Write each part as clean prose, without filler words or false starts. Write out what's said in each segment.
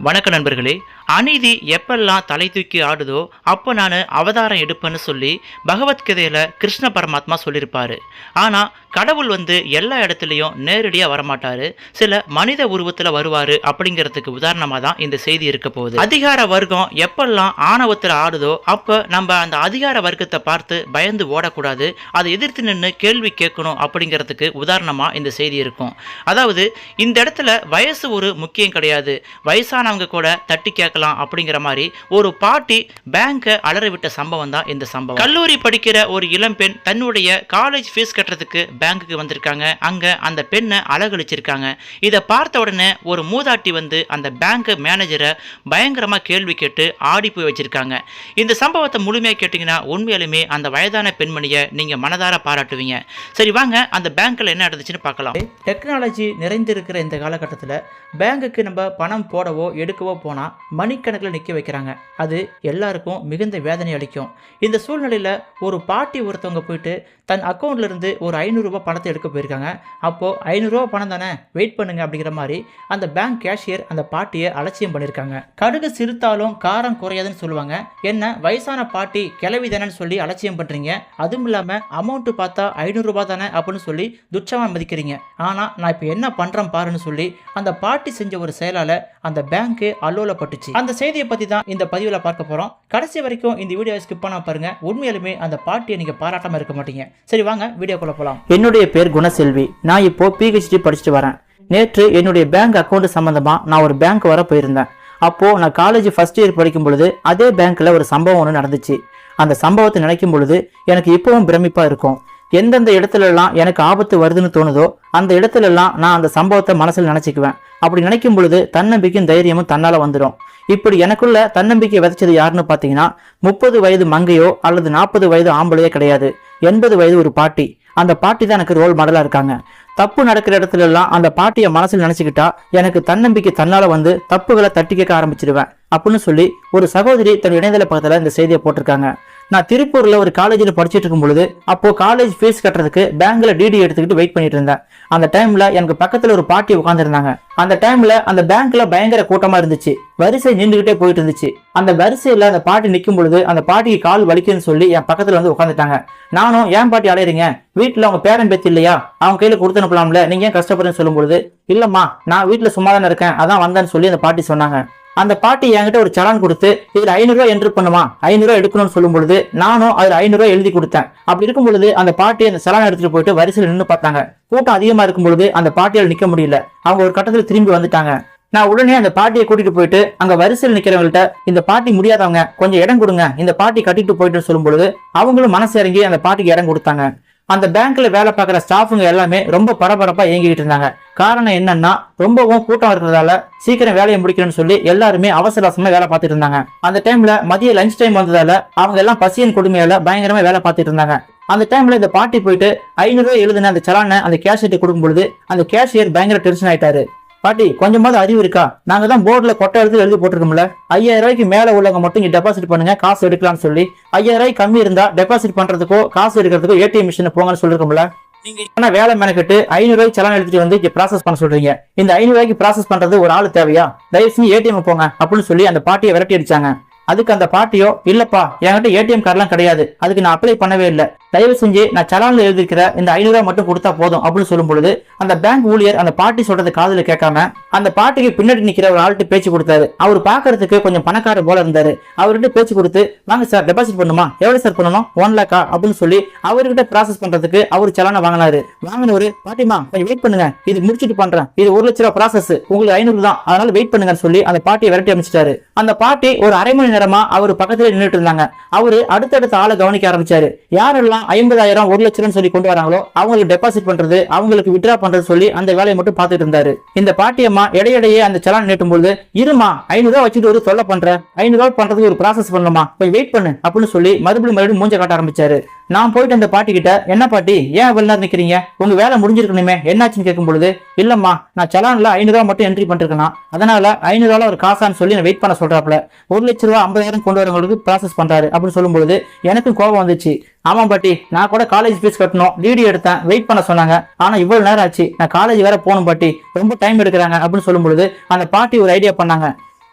வணக்க நண்பர்களே. அநீதி எப்பெல்லாம் தலை தூக்கி ஆடுதோ அப்போ நான் அவதாரம் எடுப்பேன்னு சொல்லி பகவத்கீதையில் கிருஷ்ண பரமாத்மா சொல்லியிருப்பார். ஆனால் கடவுள் எல்லா இடத்துலையும் நேரடியாக வரமாட்டார், சில மனித உருவத்தில் வருவார். அப்படிங்கிறதுக்கு உதாரணமாக தான் இந்த செய்தி இருக்க போகுது. அதிகார வர்க்கம் எப்பெல்லாம் ஆணவத்தில் ஆடுதோ அப்போ நம்ம அந்த அதிகார வர்க்கத்தை பார்த்து பயந்து ஓடக்கூடாது, அதை எதிர்த்து நின்று கேள்வி கேட்கணும். அப்படிங்கிறதுக்கு உதாரணமாக இந்த செய்தி இருக்கும். அதாவது இந்த இடத்துல வயசு ஒரு முக்கியம் கிடையாது, வயசானவங்க கூட தட்டி கேட்கலாம் அப்படிங்கிற மாதிரி ஒரு பாட்டி பேங்கை அலற விட்ட சம்பவம் தான் இந்த சம்பவம். கல்லூரி படிக்கிற ஒரு இளம்பெண் தன்னுடைய காலேஜ் ஃபீஸ் கட்டுறதுக்கு பேங்குக்கு வந்திருக்காங்க. அங்க அந்த பெண்ணை அலகழிச்சிருக்காங்க. இதை பார்த்த உடனே ஒரு மூதாட்டி அந்த பேங்க் மேனேஜரை பயங்கரமா கேள்வி கேட்டு ஆடி போய் வச்சிருக்காங்க. இந்த சம்பவத்தை முழுமையாக கேட்டீங்கன்னா உண்மையாலுமே அந்த வயதான பெண்மணியை நீங்க மனதார பாராட்டுவீங்க. சரி வாங்க அந்த பேங்க்ல என்ன நடந்துச்சுன்னு பார்க்கலாம். டெக்னாலஜி நிறைந்திருக்கிற இந்த காலகட்டத்தில் பேங்குக்கு நம்ம பணம் போடவோ எடுக்கவோ போனால் மணிக்கணக்கில் நிற்க வைக்கிறாங்க. அது எல்லாருக்கும் மிகுந்த வேதனை அளிக்கும். இந்த சூழ்நிலையில் ஒரு பாட்டி ஒருத்தவங்க போயிட்டு தன் அக்கௌண்ட்லேருந்து ஒரு 500 ரூபாய் பணத்தை எடுக்க போயிருக்காங்க. அப்போது 500 ரூபா பணம் தானே, வெயிட் பண்ணுங்க அப்படிங்கிற மாதிரி அந்த பேங்க் கேஷியர் அந்த பாட்டியை அலட்சியம் பண்ணியிருக்காங்க. கடுகு சிறுத்தாலும் காரம் குறையாதுன்னு சொல்லுவாங்க. என்ன வயசான பாட்டி கிளவி தானேன்னு சொல்லி அலட்சியம் பண்ணுறீங்க, அதுவும் இல்லாமல் அமௌண்ட்டு பார்த்தா 500 ரூபாய் தானே அப்படின்னு சொல்லி துச்சமாக மதிக்கிறீங்க. ஆனால் நான் இப்போ என்ன பண்ணுறேன் பாருன்னு சொல்லி அந்த பாட்டி செஞ்ச ஒரு செயலால் அந்த பேங்க்கு அல்லோலப்பட்டுச்சு. அந்த செய்தியை பற்றி தான் இந்த பதிவில் பார்க்க போகிறோம். கடைசி வரைக்கும் இந்த வீடியோவை ஸ்கிப் பண்ண பாருங்க. உண்மையிலுமே அந்த பாட்டியை நீங்கள் பாராட்டாமல் இருக்க மாட்டீங்க. சரி வாங்க வீடியோக்குள்ள போகலாம். என்னுடைய பேர் குணசெல்வி. நான் இப்போ PhD படிச்சுட்டு வரேன். நேற்று என்னுடைய பேங்க் அக்கௌண்ட் சம்பந்தமாக நான் ஒரு பேங்க் வர போயிருந்தேன். அப்போது நான் காலேஜ் ஃபர்ஸ்ட் இயர் படிக்கும் பொழுது அதே பேங்க்கில் ஒரு சம்பவம் ஒன்று நடந்துச்சு. அந்த சம்பவத்தை நினைக்கும் பொழுது எனக்கு இப்போவும் பிரமிப்பாக இருக்கும். எந்தெந்த இடத்துலலாம் எனக்கு ஆபத்து வருதுன்னு தோணுதோ அந்த இடத்துலலாம் நான் அந்த சம்பவத்தை மனசில் நினச்சிக்குவேன். அப்படி நினைக்கும் பொழுது தன்னம்பிக்கையும் தைரியமும் தன்னால் வந்துடும். இப்படி எனக்குள்ள தன்னம்பிக்கை விதைச்சது யாருன்னு பார்த்தீங்கன்னா 30 வயது மங்கையோ அல்லது 40 வயது ஆம்பளையோ கிடையாது, 80 வயது ஒரு பாட்டி. அந்த பாட்டி தான் எனக்கு ரோல் மாடலாக இருக்காங்க. தப்பு நடக்கிற இடத்துல எல்லாம் அந்த பாட்டியை மனசில் நினச்சிக்கிட்டா எனக்கு தன்னம்பிக்கை தன்னால் தப்புகளை தட்டி கேட்க ஆரம்பிச்சிடுவேன் அப்படின்னு சொல்லி ஒரு சகோதரி தன் இணையதள பக்கத்தில் இந்த செய்தியை போட்டிருக்காங்க. நான் திருப்பூரில் ஒரு காலேஜில் படிச்சுட்டு இருக்கும் பொழுது அப்போது காலேஜ் ஃபீஸ் கட்டுறதுக்கு பேங்க்கில் டிடி எடுத்துக்கிட்டு வெயிட் பண்ணிட்டு இருந்தேன். அந்த டைமில் எனக்கு பக்கத்தில் ஒரு பாட்டி உட்காந்துருந்தாங்க. அந்த டைமில் அந்த பேங்க்கில் பயங்கர கூட்டமாக இருந்துச்சு. வரிசை நின்றுகிட்டே போயிட்டு இருந்துச்சு. அந்த வரிசையில் அந்த பாட்டி நிற்கும் பொழுது அந்த பாட்டிக்கு கால் வலிக்குன்னு சொல்லி என் பக்கத்தில் உட்காந்துட்டாங்க. நானும் ஏன் பாட்டி அலையிறீங்க, வீட்டில் அவங்க பேரன் பேத்தி இல்லையா, அவங்க கையில் கொடுத்து அனுப்பலாம்ல, நீங்கள் ஏன் கஷ்டப்படுறேன்னு சொல்லும் பொழுது இல்லைம்மா நான் வீட்டில் சும்மா தானே இருக்கேன் அதான் வந்தேன்னு சொல்லி அந்த பாட்டி சொன்னாங்க. அந்த பாட்டி என்கிட்ட ஒரு சலான் கொடுத்து இதில் 500 ரூபாய் என்ட்ரு பண்ணுமா, 500 ரூபாய் எடுக்கணும்னு சொல்லும் பொழுது நானும் அதில் 500 ரூபாய் எழுதி கொடுத்தேன். அப்படி இருக்கும் பொழுது அந்த பாட்டி அந்த சலான் எடுத்துட்டு போயிட்டு வரிசையில் நின்று பார்த்தாங்க. கூட்டம் அதிகமாக இருக்கும் பொழுது அந்த பாட்டியால் நிற்க முடியல. அவங்க ஒரு கட்டத்தில் திரும்பி வந்துட்டாங்க. நான் உடனே அந்த பாட்டியை கூட்டிட்டு போயிட்டு அங்க வரிசையில் நிக்கிறவங்கள்ட்ட இந்த பாட்டி முடியாதவங்க கொஞ்சம் இடம் கொடுங்க, இந்த பாட்டி கட்டிட்டு போயிட்டு சொல்லும் பொழுது அவங்களும் மனசு இறங்கி அந்த பாட்டிக்கு இடம் கொடுத்தாங்க. அந்த பேங்க்ல வேலை பார்க்குற ஸ்டாஃபுங்க எல்லாமே ரொம்ப பரபரப்பா இயங்கிட்டு இருந்தாங்க. காரணம் என்னன்னா ரொம்பவும் கூட்டம் இருக்கிறதால சீக்கிரம் வேலையை முடிக்கணும்னு சொல்லி எல்லாருமே அவசர அவசரமா வேலை பார்த்துட்டு இருந்தாங்க. அந்த டைம்ல மதிய லஞ்ச் டைம் வந்ததால அவங்க எல்லாம் பசியின் கொடுமையால பயங்கரமா வேலை பார்த்துட்டு இருந்தாங்க. அந்த டைம்ல இந்த பாட்டி போயிட்டு 500 ரூபாய் எழுதுன அந்த சலானை அந்த கேஷியர்ட்ட கொடுக்கும் பொழுது அந்த கேஷியர் பயங்கர டென்ஷன் ஆயிட்டாரு. பாட்டி கொஞ்சமாவது அறிவு இருக்கா, நாங்க தான் போர்டில் கொட்டை எடுத்து எழுதி போட்டிருக்கோம்ல, 5000 ரூபாய்க்கு மேல உள்ளவங்க மட்டும் இங்க டெபாசிட் பண்ணுங்க, காசு எடுக்கலாம்னு சொல்லி 5000 ரூபாய் கம்மி இருந்தா டெபாசிட் பண்றதுக்கோ காசு எடுக்கிறதுக்கோ ஏடிஎம் மிஷின் போங்கன்னு சொல்லிருக்கோம்ல. நீங்க வேலை மெனக்கிட்டு 500 ரூபாய்க்கு சலான் எடுத்துட்டு இங்க ப்ராசஸ் பண்ண சொல்றீங்க, இந்த 500 ரூபாய்க்கு ப்ராசஸ் பண்றது ஒரு ஆள் தேவையா, தயவு செஞ்சு ஏடிஎம் போங்க அப்படின்னு சொல்லி அந்த பாட்டியை விரட்டி அடிச்சாங்க. அதுக்கு அந்த பாட்டியோ இல்லப்பா என்கிட்ட ஏடிஎம் கார்டெல்லாம் கிடையாது, அதுக்கு நான் அப்ளை பண்ணவே இல்லை, தயவு செஞ்சு நான் சலான்ல எழுதிருக்கிற இந்த 500 ரூபாய் மட்டும் கொடுத்தா போதும் அப்படின்னு சொல்லும் பொழுது அந்த பேங்க் ஊழியர் அந்த பாட்டி சொல்றது காதுல கேட்காம அந்த பாட்டிக்கு பின்னாடி நிக்கிற ஒரு ஆள்கிட்ட பேச்சு கொடுத்தாரு. அவர் பாக்குறதுக்கு கொஞ்சம் பணக்கார போல இருந்தாரு. அவர்கிட்ட பேச்சு கொடுத்து வாங்க சார் டெபாசிட் பண்ணுமா, எவ்வளவு சார் பண்ணணும், 1 lakhா அப்படின்னு சொல்லி அவர்கிட்ட ப்ராசஸ் பண்றதுக்கு அவர் சலானை வாங்கினாரு. வாங்கினவரு பாட்டிமா கொஞ்சம் வெயிட் பண்ணுங்க, இது முடிச்சுட்டு பண்றேன், இது 1 லட்ச ரூபாய் ப்ராசஸ், உங்களுக்கு 500 தான், அதனால வெயிட் பண்ணுங்கன்னு சொல்லி அந்த பாட்டியை விரட்டி அமைச்சிட்டாரு. அந்த பாட்டி ஒரு அரை மணி நேரமா அவர் பக்கத்துல நின்றுட்டு இருந்தாங்க. அவரு அடுத்தடுத்த ஆளை கவனிக்க ஆரம்பிச்சாரு. யாரெல்லாம் 50,000 1 லட்சம் சொல்லி கொண்டு வராங்களோ அவங்களுக்கு டெபாசிட் பண்றது அவங்களுக்கு வித்ரா பண்றது சொல்லி அந்த வேலையை மட்டும் பார்த்துட்டு இருந்தாரு. இந்த பாட்டியம்மா இடையிடையே அந்த சலான் நீட்டும் பொழுது இருமா 500 ரூபாய் வச்சுட்டு ஒரு தொல்லை பண்ற, 500 ரூபாய் பண்றதுக்கு ஒரு ப்ராசஸ் பண்ணணுமா, போய் வெயிட் பண்ணு அப்படின்னு சொல்லி மறுபடியும் மூஞ்ச காட்ட ஆரம்பிச்சாரு. நான் போயிட்டு அந்த பாட்டி கிட்ட என்ன பாட்டி ஏன் இவ்வளவு நேரம் நிக்கிறீங்க, உங்க வேலை முடிஞ்சிருக்கணுமே என்னாச்சுன்னு கேட்கும் பொழுது இல்லம்மா நான் சலான்ல 500 ரூபாய் மட்டும் என்ட்ரி பண்ணிருக்கேன், அதனால 500 ரூபாய் ஒரு காசான்னு சொல்லி நான் வெயிட் பண்ண சொல்றாப்ல, 1 லட்ச ரூபாய் 50,000 கொண்டு வரவங்களுக்கு ப்ராசஸ் பண்றாரு அப்படின்னு சொல்லும் பொழுது எனக்கும் கோபம் வந்துச்சு. ஆமா பாட்டி நான் கூட காலேஜ் ஃபீஸ் கட்டணும், டிடி எடுத்தேன், வெயிட் பண்ண சொன்னாங்க, ஆனா இவ்வளவு நேரம் ஆச்சு, நான் காலேஜ் வேற போகணும் பாட்டி, ரொம்ப டைம் எடுக்கிறாங்க அப்படின்னு சொல்லும் பொழுது அந்த பாட்டி ஒரு ஐடியா பண்ணாங்க.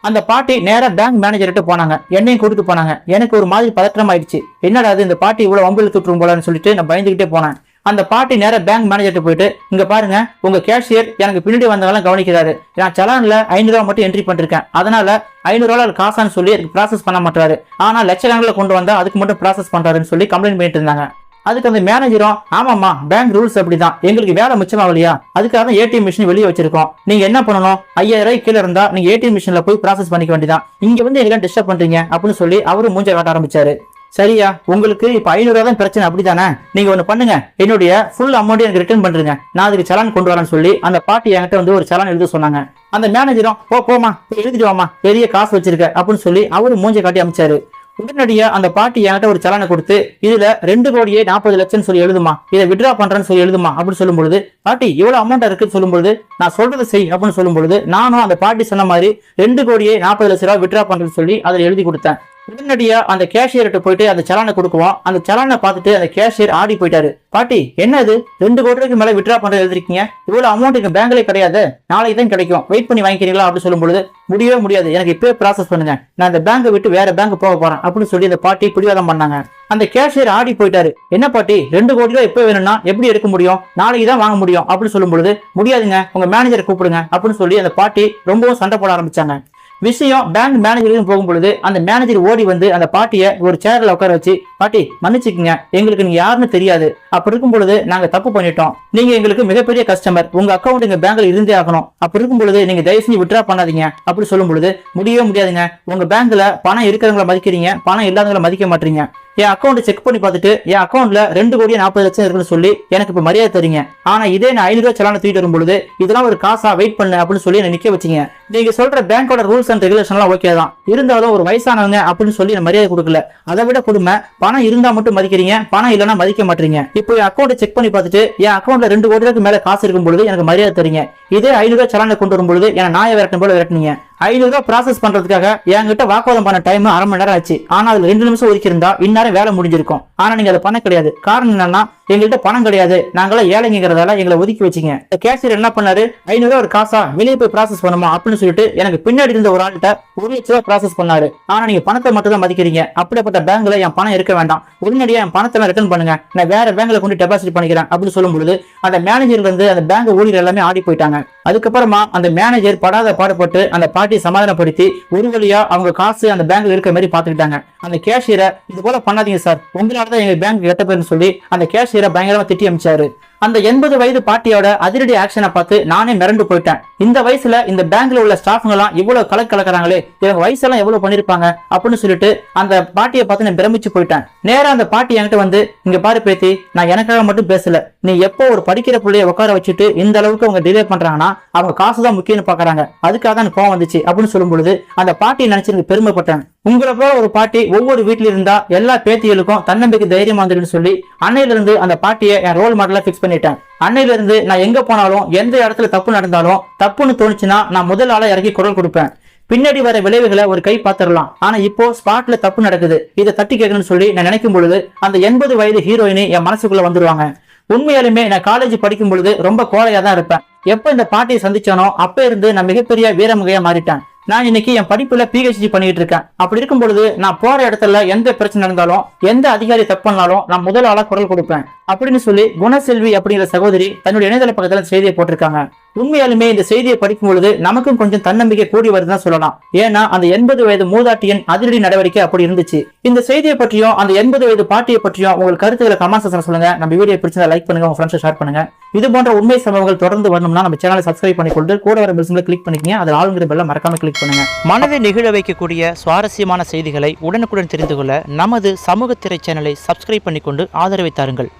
அந்த பாட்டி நேரா பேங்க் மேனேஜர்கிட்ட போனாங்க, என்னையும் கூட்டிட்டு போனாங்க. எனக்கு ஒரு மாதிரி பதற்றம் ஆயிடுச்சு. என்னடா அது இந்த பாட்டி இவ்வளவு வம்பில் துட்டுரும் போலன்னு சொல்லிட்டு நான் பயந்துகிட்டே போனேன். அந்த பாட்டி நேரா பேங்க் மேனேஜர்கிட்ட போயிட்டு, இங்க பாருங்க, உங்க கேஷியர் எனக்கு பின்னாடி வந்தவங்க கவனிக்கிறாரு. நான் சலான்ல 500 ரூபா மட்டும் என்ட்ரி பண்ணிருக்கேன், அதனால 500 ரூபா காசான்னு சொல்லி எனக்கு ப்ராசஸ் பண்ண மாட்டாரு. ஆனா லட்சக்கணக்கில் கொண்டு வந்தா அதுக்கு மட்டும் ப்ராசஸ் பண்றாருன்னு சொல்லி கம்ப்ளைண்ட் பண்ணிட்டு இருந்தாங்க. அதுக்கு அந்த மேனேஜரும், ஆமாம்மா பேங்க் ரூல்ஸ் அப்படிதான், எங்களுக்கு வேலை மிச்சமாகலையா, அதுக்காக தான் ஏடிஎம் மிஷின் வெளியே வச்சிருக்கோம். நீங்க என்ன பண்ணணும், 5000 ரூபாய் கீழே இருந்தா நீங்க ஏடிஎம் மிஷின்ல போய் ப்ராசஸ் பண்ணிக்க வேண்டியதான், இங்க வந்து எல்லாம் டிஸ்டர்ப் பண்றீங்க அப்படின்னு சொல்லி அவரு மூஞ்ச காட்ட ஆரம்பிச்சாரு. சரியா, உங்களுக்கு இப்ப 500 ரூபா தான் பிரச்சனை அப்படித்தானே, நீங்க ஒண்ணு பண்ணுங்க, என்னுடைய ஃபுல் அமௌண்ட் எனக்கு ரிட்டர்ன் பண்றீங்க, நான் அதுக்கு சலான் கொண்டு வரேன்னு சொல்லி அந்த பாட்டி என்கிட்ட வந்து ஒரு சலான் எழுத சொன்னாங்க. அந்த மேனேஜரும், போமா எழுதிட்டு வாமா, பெரிய காசு வச்சிருக்க அப்படின்னு சொல்லி அவரு மூஞ்ச காட்டி அமைச்சாரு. உடனடியா அந்த பாட்டி என்கிட்ட ஒரு சலானை கொடுத்து, இதுல 2,40,00,000 சொல்லி எழுதுமா, இதை விட்ரா பண்றேன்னு சொல்லி எழுதுமா அப்படின்னு சொல்லும் பொழுது, பாட்டி இவ்வளவு அமௌண்ட் இருக்குன்னு சொல்லும் பொழுது, நான் சொல்றதை செய் அப்படின்னு சொல்லும் பொழுது, நானும் அந்த பாட்டி சொன்ன மாதிரி 2,40,00,000 ரூபாய் விட்ரா பண்றேன்னு சொல்லி அதில் எழுதி கொடுத்தேன். உடனடியா அந்த கேஷியர்கிட்ட போயிட்டு அந்த சலானை கொடுக்குவோம். அந்த சலானை பார்த்துட்டு அந்த கேஷியர் ஆடி போயிட்டாரு. பாட்டி என்னது 2 கோடி ரூபாய்க்கு மேல விட்ரா பண்றது எழுதிருக்கீங்க, இவ்வளவு அமௌண்ட் எங்க பேங்க்ல கிடையாது, நாளைக்கு தான் கிடைக்கும், வெயிட் பண்ணி வாங்கிக்கிறீங்களா அப்படின்னு சொல்லும் பொழுது, முடியவே முடியாது, எனக்கு இப்பவே ப்ராசஸ் பண்ணுங்க, நான் இந்த பேங்கை விட்டு வேற பேங்க் போக போறேன் அப்படின்னு சொல்லி அந்த பாட்டி பிடிவாதம் பண்ணாங்க. அந்த கேஷியர் ஆடி போயிட்டாரு. என்ன பாட்டி 2 கோடி ரூபாய் எப்ப வேணும்னா எப்படி எடுக்க முடியும், நாளைக்கு தான் வாங்க முடியும் அப்படின்னு சொல்லும் பொழுது, முடியாதுங்க, உங்க மேனேஜரை கூப்பிடுங்க அப்படின்னு சொல்லி அந்த பாட்டி ரொம்பவும் சண்டை போட ஆரம்பிச்சாங்க. விஷயம் பேங்க் மேனேஜருக்கு போகும் பொழுது அந்த மேனேஜர் ஓடி வந்து அந்த பாட்டியை ஒரு சேர்ல உட்கார வச்சு, பாட்டி மன்னிச்சுக்குங்க, எங்களுக்கு நீங்க யாருன்னு தெரியாது, அப்படி இருக்கும் பொழுது நாங்க தப்பு பண்ணிட்டோம், நீங்க எங்களுக்கு மிகப்பெரிய கஸ்டமர், உங்க அக்கௌண்ட் எங்க பேங்க்ல இருந்தே ஆகணும், அப்படி இருக்கும் பொழுது நீங்க தயவு செஞ்சு விட்ரா பண்ணாதீங்க அப்படி சொல்லும் பொழுது, முடியவே முடியாதுங்க, உங்க பேங்க்ல பணம் இருக்கிறவங்களை மதிக்கிறீங்க, பணம் இல்லாதவங்களை மதிக்க மாட்டீங்க, என் அக்கௌண்ட் செக் பண்ணி பார்த்துட்டு என் அக்கௌண்ட்ல 2,40,00,000 இருக்குன்னு சொல்லி எனக்கு இப்ப மரியாதை தரீங்க, ஆனா இதே நான் 500 ரூபாய் சலான தூக்கிட்டு வரும் பொழுது இதெல்லாம் ஒரு காசா, வெயிட் பண்ணு அப்படின்னு சொல்லி என்ன நிக்க வச்சீங்க. நீங்க சொல்ற பேங்கோட ரூல்ஸ் அண்ட் ரெகுலேஷன் எல்லாம் ஓகே தான், இருந்தாலும் ஒரு வயசானவங்க அப்படின்னு சொல்லி மரியாதை கொடுக்கல, அதை விட கொடுமை, பணம் இருந்தா மட்டும் மதிக்கிறீங்க, பணம் இல்லைன்னா மதிக்க மாட்டீங்க. இப்போ என் அக்கௌண்ட் செக் பண்ணி பார்த்துட்டு என் அக்கௌண்ட்ல 2 கோடி ரூபாய்க்கு மேல காசு இருக்கும் பொழுது எனக்கு மரியாதை தரீங்க, இதே 500 ரூபாய் சலான கொண்டு வரும் பொழுது என்ன நாயை விரட்டும் போல விரட்டினீங்க. 500 ரூபாய் ப்ராசஸ் பண்றதுக்காக என்கிட்ட வாக்குவாதம் பண்ண டைம் 1/2 மணி நேரம் ஆச்சு, ஆனா அதுல 2 நிமிஷம் ஒதுக்கி இருந்தா இந்நேரம் வேலை முடிஞ்சிருக்கும். ஆனா நீங்க அதை பண்ண கிடையாது. காரணம் என்னன்னா, எங்கள்கிட்ட பணம் கிடையாது, நாங்களாம் ஏழைங்கிறதால எங்களை ஒதுக்கி வச்சிங்க. கேஷியர் என்ன பண்ணாரு, 500 ரூபாய் ஒரு காசா வெளியே போய் ப்ராசஸ் பண்ணுமா அப்படின்னு சொல்லிட்டு எனக்கு பின்னாடி இருந்த ஒரு ஆள்கிட்ட 1 லட்ச ரூபாய் ப்ராசஸ் பண்ணாரு. ஆனா நீங்க பணத்தை மட்டும் தான் மதிக்கிறீங்க, அப்படிப்பட்ட பேங்க்ல என் பணம் இருக்க வேண்டாம், உடனடியா என் பணத்தை ரிட்டர்ன் பண்ணுங்க, நான் வேற பேங்க்ல கொண்டு டெபாசிட் பண்ணிக்கிறேன் அப்படின்னு சொல்லும் பொழுது அந்த மேனேஜர்ல இருந்து அந்த பேங்க் ஊழியர் எல்லாமே ஆடி போயிட்டாங்க. அதுக்கப்புறமா அந்த மேனேஜர் படாத பாடுபட்டு அந்த பாட்டி சமாதானப்படுத்தி ஒரு வழியா அவங்க காசு அந்த பேங்க்ல இருக்க மாதிரி பாத்துக்கிட்டாங்க. அந்த கேஷியரை, இது போல பண்ணாதீங்க சார், உங்களாலதான் எங்க பேங்க் கெட்ட பேருன்னு சொல்லி அந்த கேஷியரை பயங்கரமா திட்டி அமைச்சாரு. அந்த 80 வயது பாட்டியோட அதிரடி ஆக்ஷனை பார்த்து நானே மிரண்டு போயிட்டேன். இந்த வயசுல இந்த பேங்க்ல உள்ள ஸ்டாஃப்ங்க எல்லாம் இவ்வளவு கலக்கிறாங்களே, இவங்க வயசெல்லாம் எவ்வளவு பண்ணிருப்பாங்க அப்படின்னு சொல்லிட்டு அந்த பாட்டியை பார்த்து நான் பிரமிச்சு போயிட்டேன். நேரா அந்த பாட்டி என்கிட்ட வந்து, இங்க பாரு பேத்தி, நான் எனக்காக மட்டும் பேசல, நீ எப்போ ஒரு படிக்கிற பிள்ளைய உட்கார வச்சுட்டு இந்த அளவுக்கு அவங்க டிலே பண்றாங்கன்னா அவங்க காசுதான் முக்கியம்னு பாக்குறாங்க, அதுக்காக தான் கோவம் வந்துச்சு அப்படின்னு சொல்லும் பொழுது அந்த பாட்டியை நினைச்சு எனக்கு பெருமைப்பட்டேன். உங்களை போல ஒரு பாட்டி ஒவ்வொரு வீட்டுல இருந்தா எல்லா பேத்திகளுக்கும் தன்னம்பிக்கை தைரியம் வந்துருன்னு சொல்லி அன்னையில இருந்து அந்த பாட்டியை என் ரோல் மாடலா பிக்ஸ் பண்ணிட்டேன். அன்னையில இருந்து நான் எங்க போனாலும் எந்த இடத்துல தப்பு நடந்தாலும் தப்புன்னு தோணுச்சுன்னா நான் முதல் ஆளா இறக்கி குரல் கொடுப்பேன். பின்னாடி வர விளைவுகளை ஒரு கை பாத்திரலாம், ஆனா இப்போ ஸ்பாட்ல தப்பு நடக்குது, இதை தட்டி கேட்கணும்னு சொல்லி நான் நினைக்கும் பொழுது அந்த 80 வயது ஹீரோயினி என் மனசுக்குள்ள வந்துருவாங்க. உண்மையாலுமே நான் காலேஜ் படிக்கும் பொழுது ரொம்ப கோழையா தான் இருப்பேன். எப்ப இந்த பாட்டியை சந்திச்சானோ அப்ப இருந்து நான் மிகப்பெரிய வீரமுகையா மாறிட்டேன். நான் இன்னைக்கு என் படிப்புல PhD பண்ணிட்டு இருக்கேன். அப்படி இருக்கும் பொழுது நான் போற இடத்துல எந்த பிரச்சனை நடந்தாலும் எந்த அதிகாரி தப்பு பண்ணாலும் நான் முதல் ஆளா குரல் கொடுப்பேன் அப்படின்னு சொல்லி குணசெல்வி அப்படிங்கிற சகோதரி தன்னுடைய இணையதள பக்கத்துல செய்தியை போட்டிருக்காங்க. உண்மையாலுமே இந்த செய்தியை படிக்கும் பொழுது நமக்கும் கொஞ்சம் தன்னம்பிக்கை கூடி வருதுதான் சொல்லலாம். ஏன்னா அந்த 80 வயது மூதாட்டியின் அதிரடி நடவடிக்கை அப்படி இருந்துச்சு. இந்த செய்தியை பற்றியும் அந்த 80 வயது பாட்டியை பற்றியும் உங்கள் கருத்துக்களை கமெண்ட் செக்ஷன்ல சொல்லுங்க. நம்ம வீடியோ பிடிச்சதை லைக் பண்ணுங்க, உங்க ஃப்ரெண்ட்ஸ் ஷேர் பண்ணுங்க. இது போன்ற உண்மை சம்பவங்கள் தொடர்ந்து வரணும்னா நம்ம சேனலை சப்ஸ்கிரைப் பண்ணிக்கொண்டு கூட வர பெல்ல கிளிக் பண்ணிக்கங்க. அதில் ஆளுங்கிற பெல்ல மறக்காம கிளிக் பண்ணுங்க. மனதை நெகிழ வைக்கக்கூடிய சுவாரஸ்யமான செய்திகளை உடனுக்குடன் தெரிந்து கொள்ள நமது சமூக திரை சேனலை சப்ஸ்கிரைப் பண்ணிக்கொண்டு ஆதரவை தாருங்கள்.